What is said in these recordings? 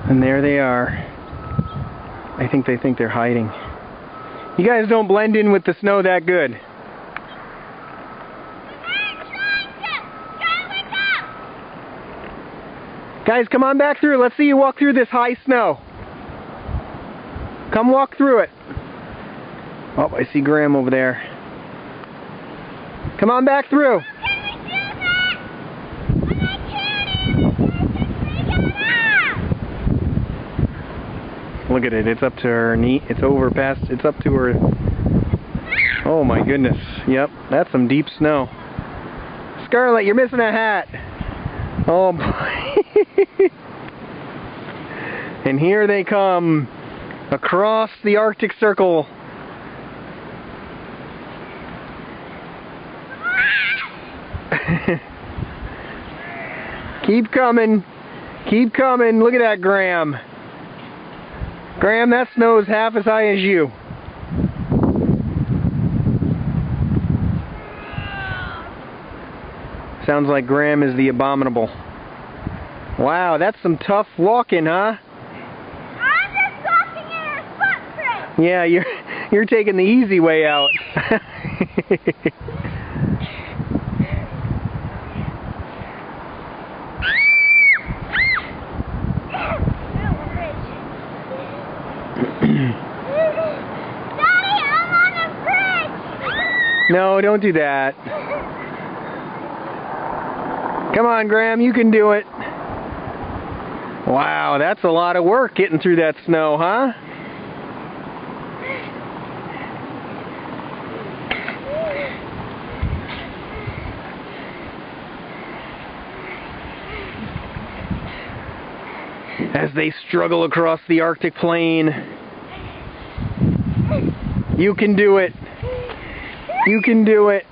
And there they are. I think they think they're hiding. You guys don't blend in with the snow that good. Guys, come on back through. Let's see you walk through this high snow. Come walk through it. Oh, I see Graeme over there. Come on back through. Look at it. It's up to her knee. It's over past. It's up to her. Oh my goodness. Yep, that's some deep snow. Scarlett, you're missing a hat. Oh boy. And here they come across the Arctic Circle. Keep coming. Keep coming. Look at that, Graeme. Graeme, that snow's half as high as you. Sounds like Graeme is the abominable. Wow, that's some tough walking, huh? I'm just walking in her footprint. Yeah, you're taking the easy way out. Daddy, I'm on a bridge. No, don't do that. Come on, Graeme, you can do it. Wow, that's a lot of work getting through that snow, huh? As they struggle across the Arctic plain. You can do it. You can do it.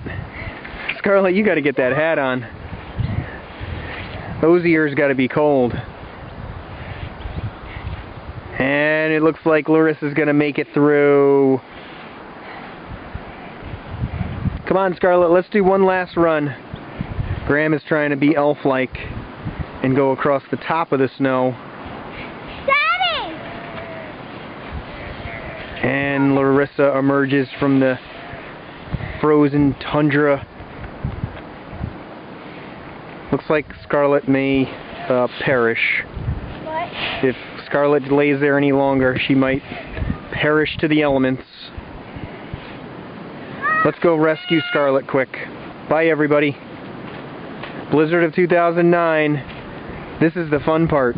Scarlett, you got to get that hat on. Those ears got to be cold. And it looks like Laryssa's going to make it through. Come on, Scarlett, let's do one last run. Graeme is trying to be elf-like and go across the top of the snow. Daddy! And Laryssa emerges from the frozen tundra. Looks like Scarlett may perish. What? If Scarlett lays there any longer, she might perish to the elements. Let's go rescue Scarlett quick. Bye, everybody. Blizzard of 2009. This is the fun part.